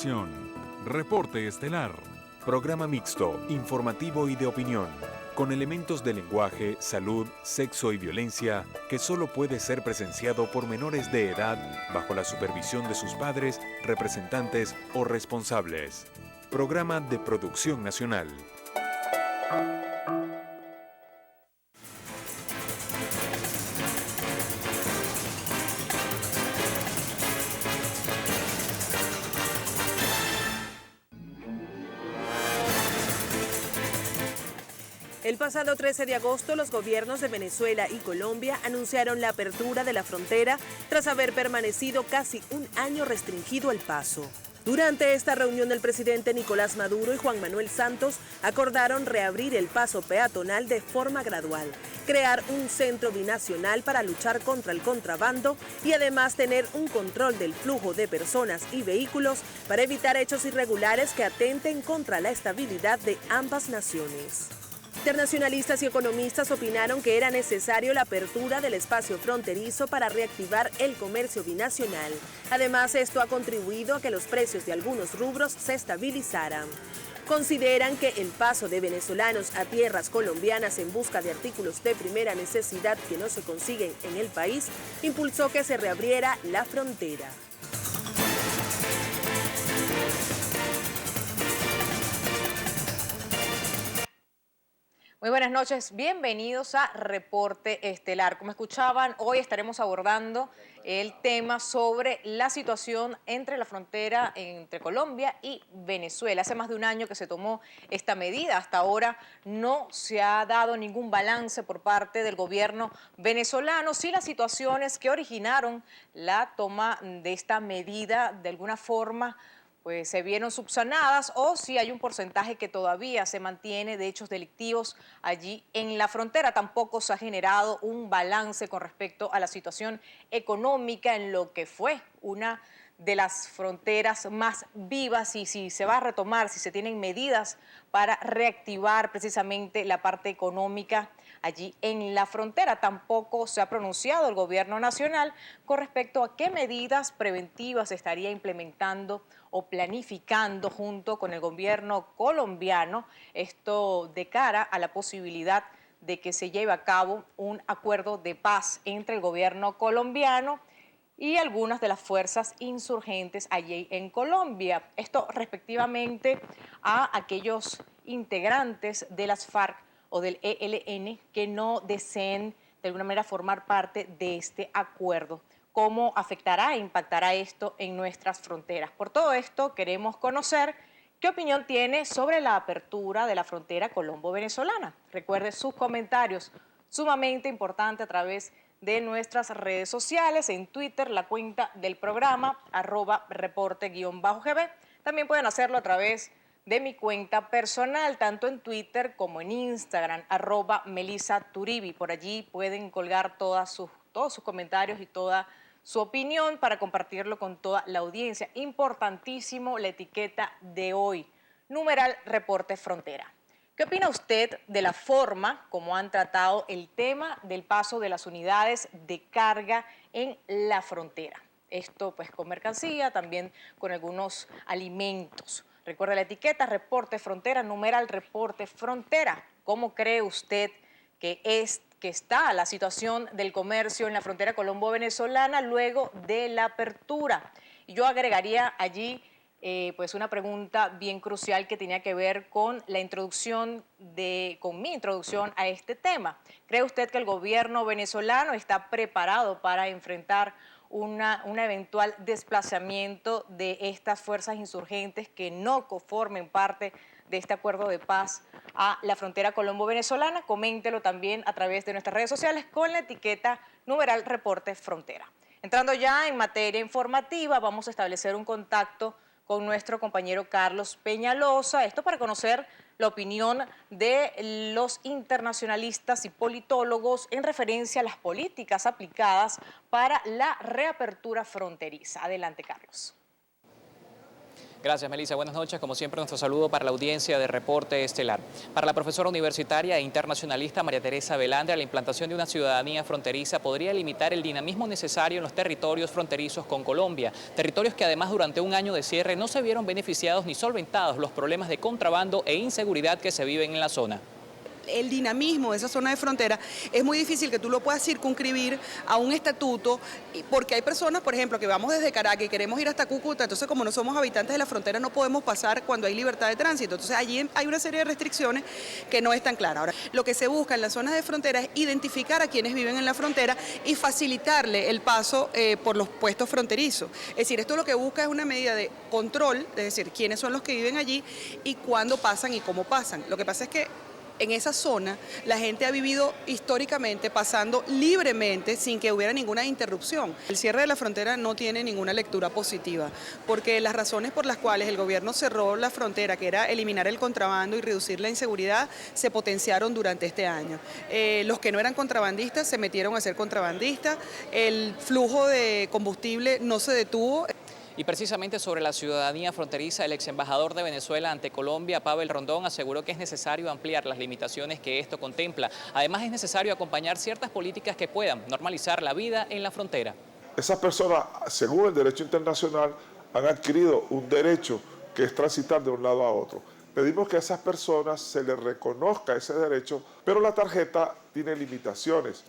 continuación, Reporte Estelar. Programa mixto, informativo y de opinión, con elementos de lenguaje, salud, sexo y violencia que solo puede ser presenciado por menores de edad bajo la supervisión de sus padres, representantes o responsables. Programa de producción nacional. El pasado 13 de agosto, los gobiernos de Venezuela y Colombia anunciaron la apertura de la frontera tras haber permanecido casi un año restringido el paso. Durante esta reunión, el presidente Nicolás Maduro y Juan Manuel Santos acordaron reabrir el paso peatonal de forma gradual, crear un centro binacional para luchar contra el contrabando y además tener un control del flujo de personas y vehículos para evitar hechos irregulares que atenten contra la estabilidad de ambas naciones. Internacionalistas y economistas opinaron que era necesario la apertura del espacio fronterizo para reactivar el comercio binacional. Además, esto ha contribuido a que los precios de algunos rubros se estabilizaran. Consideran que el paso de venezolanos a tierras colombianas en busca de artículos de primera necesidad que no se consiguen en el país impulsó que se reabriera la frontera. Muy buenas noches, bienvenidos a Reporte Estelar. Como escuchaban, hoy estaremos abordando el tema sobre la situación entre la frontera entre Colombia y Venezuela. Hace más de un año que se tomó esta medida. Hasta ahora no se ha dado ningún balance por parte del gobierno venezolano. Sí, las situaciones que originaron la toma de esta medida de alguna forma pues se vieron subsanadas o si hay un porcentaje que todavía se mantiene de hechos delictivos allí en la frontera. Tampoco se ha generado un balance con respecto a la situación económica en lo que fue una de las fronteras más vivas y si se va a retomar, si se tienen medidas para reactivar precisamente la parte económica allí en la frontera. Tampoco se ha pronunciado el gobierno nacional con respecto a qué medidas preventivas estaría implementando o planificando junto con el gobierno colombiano, esto de cara a la posibilidad de que se lleve a cabo un acuerdo de paz entre el gobierno colombiano y algunas de las fuerzas insurgentes allí en Colombia. Esto respectivamente a aquellos integrantes de las FARC o del ELN que no deseen de alguna manera formar parte de este acuerdo. ¿Cómo afectará e impactará esto en nuestras fronteras? Por todo esto queremos conocer qué opinión tiene sobre la apertura de la frontera colombo-venezolana. Recuerde sus comentarios, sumamente importante a través de nuestras redes sociales, en Twitter, la cuenta del programa, @reporte_GB. También pueden hacerlo a través de mi cuenta personal, tanto en Twitter como en Instagram, @melisaturibi. Por allí pueden colgar todos sus comentarios y toda su opinión para compartirlo con toda la audiencia. Importantísimo la etiqueta de hoy, numeral Reporte Frontera. ¿Qué opina usted de la forma como han tratado el tema del paso de las unidades de carga en la frontera? Esto pues con mercancía, también con algunos alimentos. Recuerde la etiqueta Reporte Frontera, numeral Reporte Frontera. ¿Cómo cree usted que está la situación del comercio en la frontera colombo-venezolana luego de la apertura? Y yo agregaría allí pues una pregunta bien crucial que tenía que ver con la introducción con mi introducción a este tema. ¿Cree usted que el gobierno venezolano está preparado para enfrentar un eventual desplazamiento de estas fuerzas insurgentes que no conformen parte de este acuerdo de paz a la frontera colombo-venezolana? Coméntelo también a través de nuestras redes sociales con la etiqueta numeral Reporte Frontera. Entrando ya en materia informativa, vamos a establecer un contacto con nuestro compañero Carlos Peñalosa, esto para conocer la opinión de los internacionalistas y politólogos en referencia a las políticas aplicadas para la reapertura fronteriza. Adelante, Carlos. Gracias, Melissa. Buenas noches. Como siempre, nuestro saludo para la audiencia de Reporte Estelar. Para la profesora universitaria e internacionalista María Teresa Velandria, la implantación de una ciudadanía fronteriza podría limitar el dinamismo necesario en los territorios fronterizos con Colombia. Territorios que además durante un año de cierre no se vieron beneficiados ni solventados los problemas de contrabando e inseguridad que se viven en la zona. El dinamismo de esa zona de frontera es muy difícil que tú lo puedas circunscribir a un estatuto, porque hay personas, por ejemplo, que vamos desde Caracas y queremos ir hasta Cúcuta, entonces como no somos habitantes de la frontera no podemos pasar cuando hay libertad de tránsito, entonces allí hay una serie de restricciones que no están claras. Ahora, lo que se busca en las zonas de frontera es identificar a quienes viven en la frontera y facilitarle el paso por los puestos fronterizos. Es decir, esto lo que busca es una medida de control, es decir, quiénes son los que viven allí y cuándo pasan y cómo pasan. Lo que pasa es que en esa zona la gente ha vivido históricamente pasando libremente sin que hubiera ninguna interrupción. El cierre de la frontera no tiene ninguna lectura positiva, porque las razones por las cuales el gobierno cerró la frontera, que era eliminar el contrabando y reducir la inseguridad, se potenciaron durante este año. Los que no eran contrabandistas se metieron a ser contrabandistas, el flujo de combustible no se detuvo. Y precisamente sobre la ciudadanía fronteriza, el ex embajador de Venezuela ante Colombia, Pavel Rondón, aseguró que es necesario ampliar las limitaciones que esto contempla. Además, es necesario acompañar ciertas políticas que puedan normalizar la vida en la frontera. Esas personas, según el derecho internacional, han adquirido un derecho que es transitar de un lado a otro. Pedimos que a esas personas se les reconozca ese derecho, pero la tarjeta tiene limitaciones.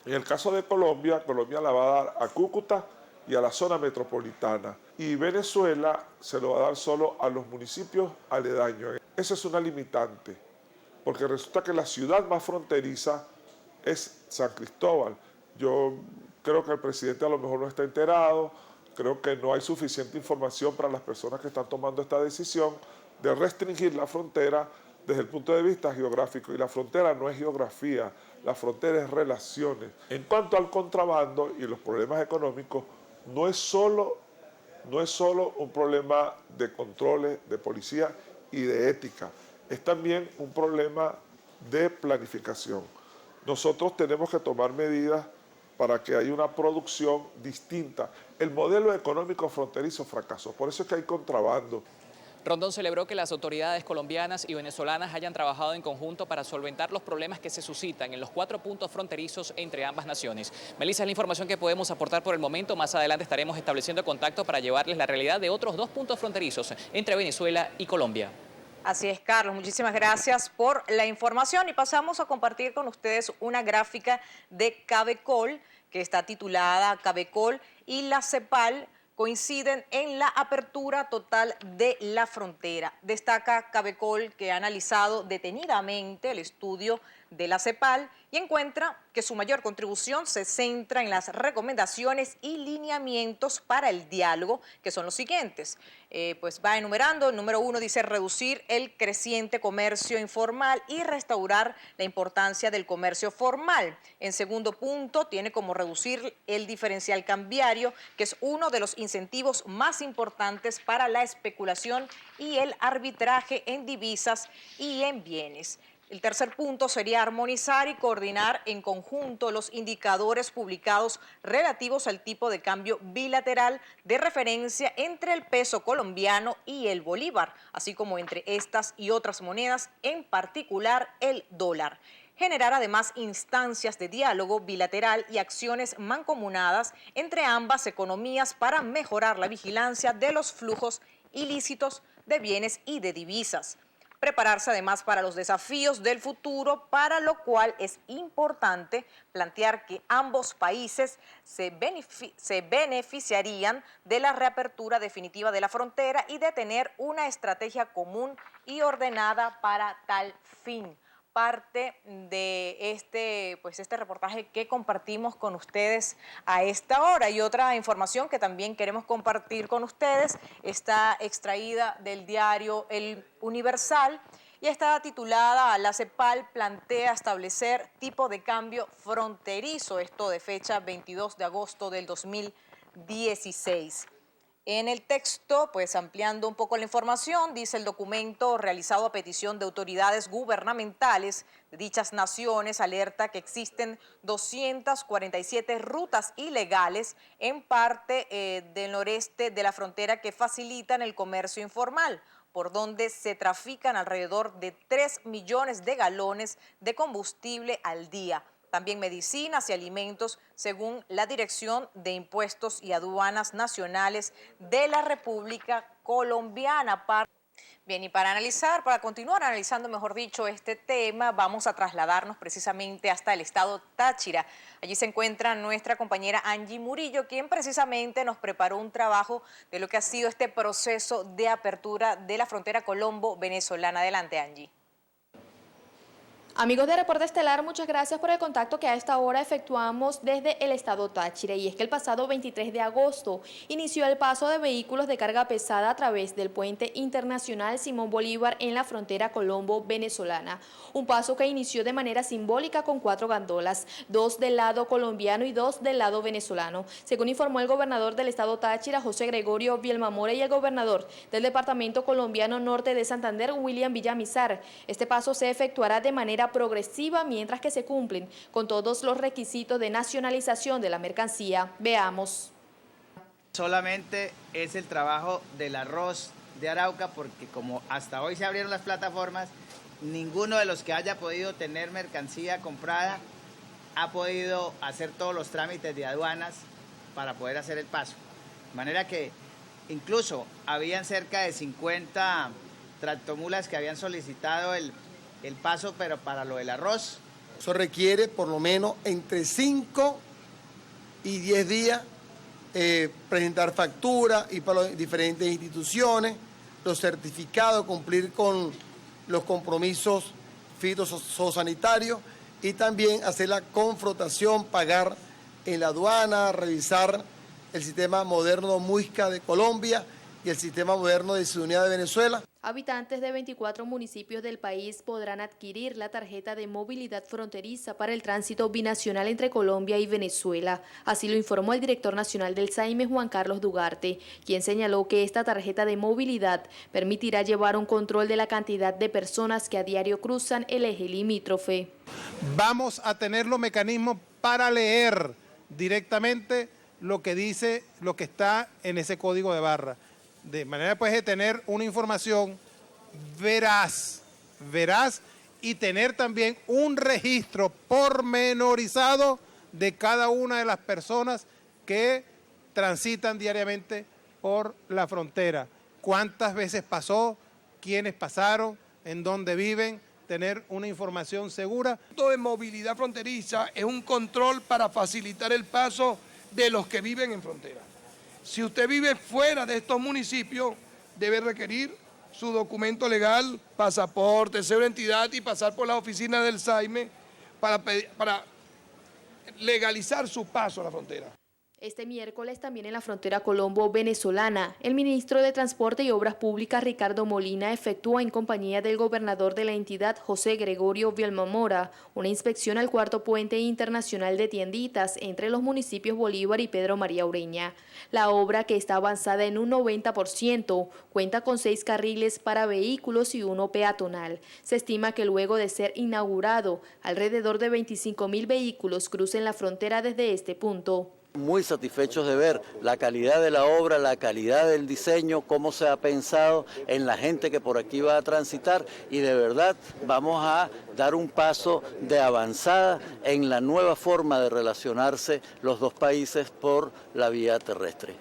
En el caso de Colombia, Colombia la va a dar a Cúcuta y a la zona metropolitana, y Venezuela se lo va a dar solo a los municipios aledaños. Eso es una limitante, porque resulta que la ciudad más fronteriza es San Cristóbal. Yo creo que el presidente a lo mejor no está enterado, creo que no hay suficiente información para las personas que están tomando esta decisión de restringir la frontera desde el punto de vista geográfico, y la frontera no es geografía, la frontera es relaciones. En cuanto al contrabando y los problemas económicos, no es solo un problema de controles, de policía y de ética, es también un problema de planificación. Nosotros tenemos que tomar medidas para que haya una producción distinta. El modelo económico fronterizo fracasó, por eso es que hay contrabando. Rondón celebró que las autoridades colombianas y venezolanas hayan trabajado en conjunto para solventar los problemas que se suscitan en los 4 puntos fronterizos entre ambas naciones. Melissa, es la información que podemos aportar por el momento. Más adelante estaremos estableciendo contacto para llevarles la realidad de otros 2 puntos fronterizos entre Venezuela y Colombia. Así es, Carlos. Muchísimas gracias por la información y pasamos a compartir con ustedes una gráfica de Cabecol que está titulada Cabecol y la CEPAL coinciden en la apertura total de la frontera. Destaca Cabecol que ha analizado detenidamente el estudio de la CEPAL y encuentra que su mayor contribución se centra en las recomendaciones y lineamientos para el diálogo, que son los siguientes. Pues va enumerando. El número 1 dice reducir el creciente comercio informal y restaurar la importancia del comercio formal. En segundo punto, tiene como reducir el diferencial cambiario, que es uno de los incentivos más importantes para la especulación y el arbitraje en divisas y en bienes. El tercer punto sería armonizar y coordinar en conjunto los indicadores publicados relativos al tipo de cambio bilateral de referencia entre el peso colombiano y el bolívar, así como entre estas y otras monedas, en particular el dólar. Generar además instancias de diálogo bilateral y acciones mancomunadas entre ambas economías para mejorar la vigilancia de los flujos ilícitos de bienes y de divisas. Prepararse además para los desafíos del futuro, para lo cual es importante plantear que ambos países se beneficiarían de la reapertura definitiva de la frontera y de tener una estrategia común y ordenada para tal fin. Parte de este reportaje que compartimos con ustedes a esta hora. Y otra información que también queremos compartir con ustedes está extraída del diario El Universal y está titulada La CEPAL plantea establecer tipo de cambio fronterizo, esto de fecha 22 de agosto del 2016. En el texto, pues ampliando un poco la información, dice el documento realizado a petición de autoridades gubernamentales de dichas naciones alerta que existen 247 rutas ilegales en parte del noreste de la frontera que facilitan el comercio informal, por donde se trafican alrededor de 3 millones de galones de combustible al día. También medicinas y alimentos, según la Dirección de Impuestos y Aduanas Nacionales de la República Colombiana. Bien, y para continuar analizando, mejor dicho, este tema, vamos a trasladarnos precisamente hasta el estado Táchira. Allí se encuentra nuestra compañera Angie Murillo, quien precisamente nos preparó un trabajo de lo que ha sido este proceso de apertura de la frontera colombo-venezolana. Adelante, Angie. Amigos de Reporte Estelar, muchas gracias por el contacto que a esta hora efectuamos desde el estado Táchira. Y es que el pasado 23 de agosto inició el paso de vehículos de carga pesada a través del puente internacional Simón Bolívar en la frontera colombo-venezolana. Un paso que inició de manera simbólica con 4 gandolas, 2 del lado colombiano y 2 del lado venezolano. Según informó el gobernador del estado Táchira, José Gregorio Vielmamora, y el gobernador del departamento colombiano norte de Santander, William Villamizar, este paso se efectuará de manera progresiva mientras que se cumplen con todos los requisitos de nacionalización de la mercancía. Veamos. Solamente es el trabajo del arroz de Arauca, porque como hasta hoy se abrieron las plataformas, ninguno de los que haya podido tener mercancía comprada ha podido hacer todos los trámites de aduanas para poder hacer el paso. De manera que incluso habían cerca de 50 tractomulas que habían solicitado el paso, pero para lo del arroz. Eso requiere por lo menos entre 5 y 10 días presentar factura y para las diferentes instituciones, los certificados, cumplir con los compromisos fitosanitarios y también hacer la confrontación, pagar en la aduana, revisar el sistema moderno Muisca de Colombia y el sistema moderno de Ciudadanía de Venezuela. Habitantes de 24 municipios del país podrán adquirir la tarjeta de movilidad fronteriza para el tránsito binacional entre Colombia y Venezuela. Así lo informó el director nacional del SAIME, Juan Carlos Dugarte, quien señaló que esta tarjeta de movilidad permitirá llevar un control de la cantidad de personas que a diario cruzan el eje limítrofe. Vamos a tener los mecanismos para leer directamente lo que dice, lo que está en ese código de barra. De manera pues de tener una información veraz y tener también un registro pormenorizado de cada una de las personas que transitan diariamente por la frontera. Cuántas veces pasó, quiénes pasaron, en dónde viven, tener una información segura. Esto de movilidad fronteriza es un control para facilitar el paso de los que viven en frontera. Si usted vive fuera de estos municipios, debe requerir su documento legal, pasaporte, cédula de identidad y pasar por la oficina del SAIME para legalizar su paso a la frontera. Este miércoles también en la frontera colombo-venezolana, el ministro de Transporte y Obras Públicas, Ricardo Molina, efectuó en compañía del gobernador de la entidad, José Gregorio Vielmamora, una inspección al cuarto puente internacional de Tienditas entre los municipios Bolívar y Pedro María Ureña. La obra, que está avanzada en un 90%, cuenta con 6 carriles para vehículos y 1 peatonal. Se estima que luego de ser inaugurado, alrededor de 25.000 vehículos crucen la frontera desde este punto. Muy satisfechos de ver la calidad de la obra, la calidad del diseño, cómo se ha pensado en la gente que por aquí va a transitar, y de verdad vamos a dar un paso de avanzada en la nueva forma de relacionarse los dos países por la vía terrestre.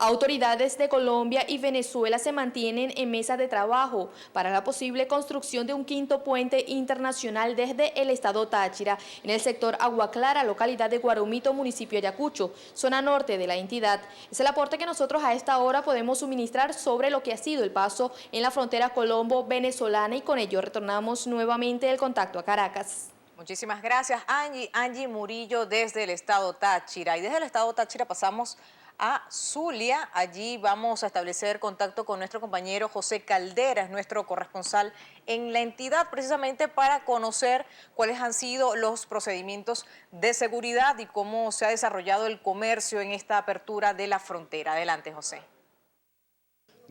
Autoridades de Colombia y Venezuela se mantienen en mesa de trabajo para la posible construcción de un 5º puente internacional desde el estado Táchira, en el sector Agua Clara, localidad de Guarumito, municipio de Ayacucho, zona norte de la entidad. Es el aporte que nosotros a esta hora podemos suministrar sobre lo que ha sido el paso en la frontera colombo-venezolana, y con ello retornamos nuevamente el contacto a Caracas. Muchísimas gracias, Angie. Angie Murillo desde el estado Táchira. Y desde el estado Táchira pasamos a Zulia. Allí vamos a establecer contacto con nuestro compañero José Caldera, es nuestro corresponsal en la entidad, precisamente para conocer cuáles han sido los procedimientos de seguridad y cómo se ha desarrollado el comercio en esta apertura de la frontera. Adelante, José.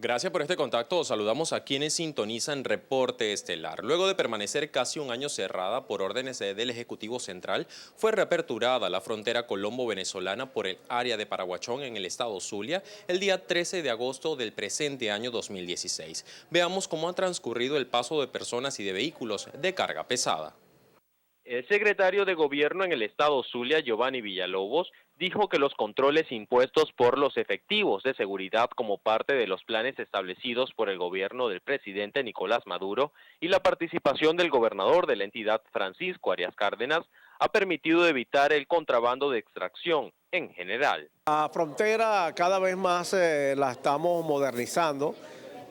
Gracias por este contacto. Saludamos a quienes sintonizan Reporte Estelar. Luego de permanecer casi un año cerrada por órdenes del Ejecutivo Central, fue reaperturada la frontera colombo-venezolana por el área de Paraguachón en el estado Zulia el día 13 de agosto del presente año 2016. Veamos cómo ha transcurrido el paso de personas y de vehículos de carga pesada. El secretario de Gobierno en el estado Zulia, Giovanni Villalobos, dijo que los controles impuestos por los efectivos de seguridad como parte de los planes establecidos por el gobierno del presidente Nicolás Maduro y la participación del gobernador de la entidad, Francisco Arias Cárdenas, ha permitido evitar el contrabando de extracción en general. La frontera cada vez más la estamos modernizando.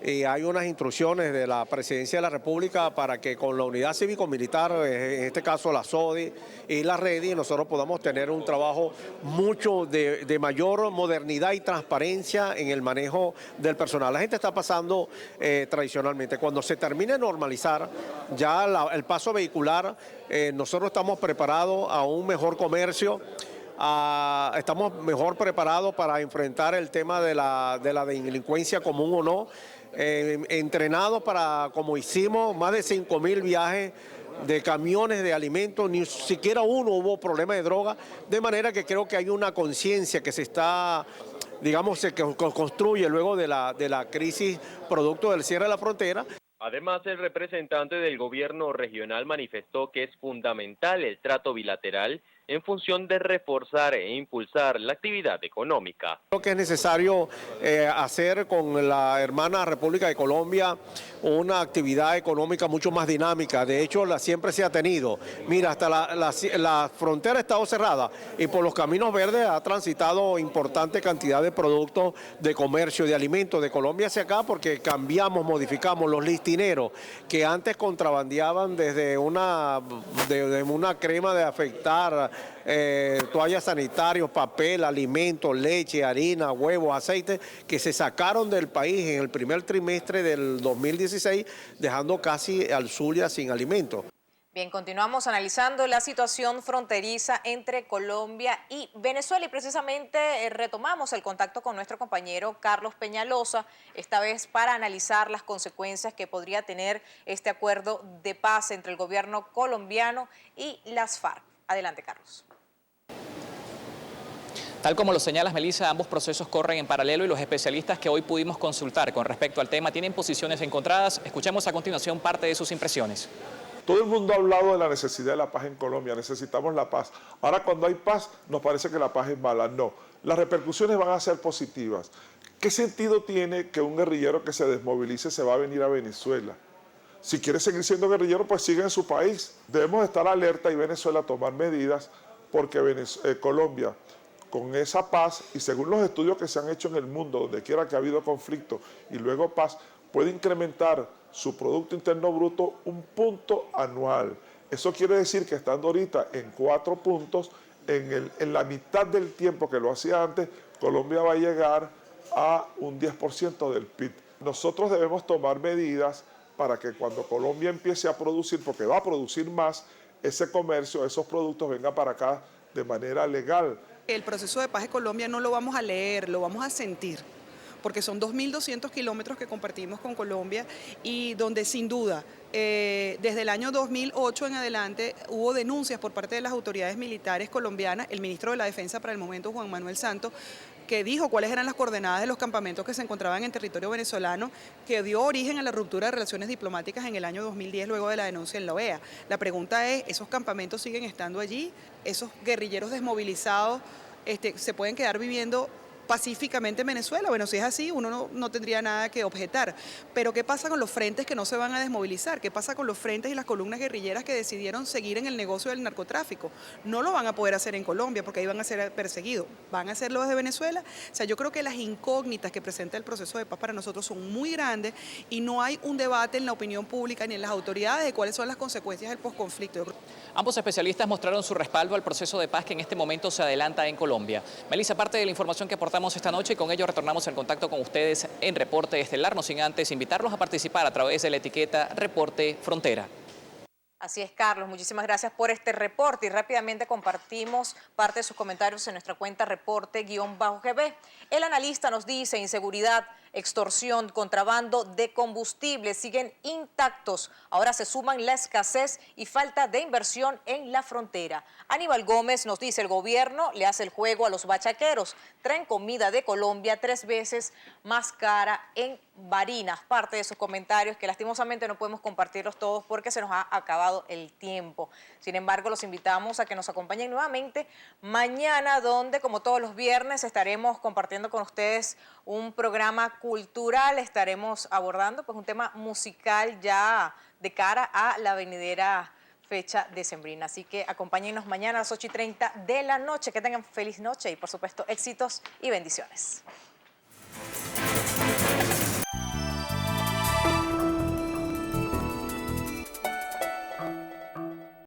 Y hay unas instrucciones de la Presidencia de la República para que con la unidad cívico-militar, en este caso la SODI y la REDI, nosotros podamos tener un trabajo mucho de mayor modernidad y transparencia en el manejo del personal. La gente está pasando tradicionalmente. Cuando se termine de normalizar ya el paso vehicular, nosotros estamos preparados a un mejor comercio. Estamos mejor preparados para enfrentar el tema de la delincuencia común o no. Entrenados para, como hicimos, más de 5.000 viajes de camiones de alimentos, ni siquiera uno hubo problema de droga, de manera que creo que hay una conciencia que se está, digamos, que construye luego de la crisis producto del cierre de la frontera. Además, el representante del gobierno regional manifestó que es fundamental el trato bilateral en función de reforzar e impulsar la actividad económica. Creo que es necesario hacer con la hermana República de Colombia una actividad económica mucho más dinámica. De hecho, siempre se ha tenido. Mira, hasta la frontera ha estado cerrada y por los caminos verdes ha transitado importante cantidad de productos de comercio, de alimentos de Colombia hacia acá, porque cambiamos, modificamos los listineros que antes contrabandeaban desde una crema de afeitar, toallas sanitarios, papel, alimentos, leche, harina, huevos, aceite, que se sacaron del país en el primer trimestre del 2016, dejando casi al Zulia sin alimentos. Bien, continuamos analizando la situación fronteriza entre Colombia y Venezuela y precisamente retomamos el contacto con nuestro compañero Carlos Peñalosa, esta vez para analizar las consecuencias que podría tener este acuerdo de paz entre el gobierno colombiano y las FARC. Adelante, Carlos. Tal como lo señalas, Melissa, ambos procesos corren en paralelo y los especialistas que hoy pudimos consultar con respecto al tema tienen posiciones encontradas. Escuchemos a continuación parte de sus impresiones. Todo el mundo ha hablado de la necesidad de la paz en Colombia, necesitamos la paz. Ahora cuando hay paz nos parece que la paz es mala. No, las repercusiones van a ser positivas. ¿Qué sentido tiene que un guerrillero que se desmovilice se va a venir a Venezuela? Si quiere seguir siendo guerrillero, pues sigue en su país. Debemos estar alerta y Venezuela tomar medidas porque Colombia, con esa paz y según los estudios que se han hecho en el mundo, donde quiera que ha habido conflicto y luego paz, puede incrementar su Producto Interno Bruto 1 punto anual. Eso quiere decir que estando ahorita en 4 puntos, en la mitad del tiempo que lo hacía antes, Colombia va a llegar a un 10% del PIB. Nosotros debemos tomar medidas para que cuando Colombia empiece a producir, porque va a producir más, ese comercio, esos productos vengan para acá de manera legal. El proceso de paz de Colombia no lo vamos a leer, lo vamos a sentir, porque son 2.200 kilómetros que compartimos con Colombia y donde sin duda desde el año 2008 en adelante hubo denuncias por parte de las autoridades militares colombianas, el ministro de la Defensa para el momento, Juan Manuel Santos, que dijo cuáles eran las coordenadas de los campamentos que se encontraban en territorio venezolano, que dio origen a la ruptura de relaciones diplomáticas en el año 2010 luego de la denuncia en la OEA. La pregunta es, ¿esos campamentos siguen estando allí? ¿Esos guerrilleros desmovilizados se pueden quedar viviendo pacíficamente en Venezuela? Bueno, si es así, uno no tendría nada que objetar. Pero ¿qué pasa con los frentes que no se van a desmovilizar? ¿Qué pasa con los frentes y las columnas guerrilleras que decidieron seguir en el negocio del narcotráfico? No lo van a poder hacer en Colombia porque ahí van a ser perseguidos. ¿Van a hacerlo desde Venezuela? O sea, yo creo que las incógnitas que presenta el proceso de paz para nosotros son muy grandes y no hay un debate en la opinión pública ni en las autoridades de cuáles son las consecuencias del posconflicto. Ambos especialistas mostraron su respaldo al proceso de paz que en este momento se adelanta en Colombia. Melissa, parte de la información que aportamos esta noche y con ello retornamos en contacto con ustedes en Reporte Estelar, no sin antes invitarlos a participar a través de la etiqueta Reporte Frontera. Así es, Carlos, muchísimas gracias por este reporte y rápidamente compartimos parte de sus comentarios en nuestra cuenta Reporte-GB. El analista nos dice: inseguridad, extorsión, contrabando de combustible siguen intactos. Ahora se suman la escasez y falta de inversión en la frontera. Aníbal Gómez nos dice, el gobierno le hace el juego a los bachaqueros. Traen comida de Colombia 3 veces más cara en Barinas. Parte de sus comentarios que lastimosamente no podemos compartirlos todos porque se nos ha acabado el tiempo. Sin embargo, los invitamos a que nos acompañen nuevamente mañana, donde como todos los viernes estaremos compartiendo con ustedes un programa cultural. Estaremos abordando pues un tema musical ya de cara a la venidera fecha decembrina. Así que acompáñenos mañana a las 8:30 de la noche. Que tengan feliz noche y por supuesto éxitos y bendiciones.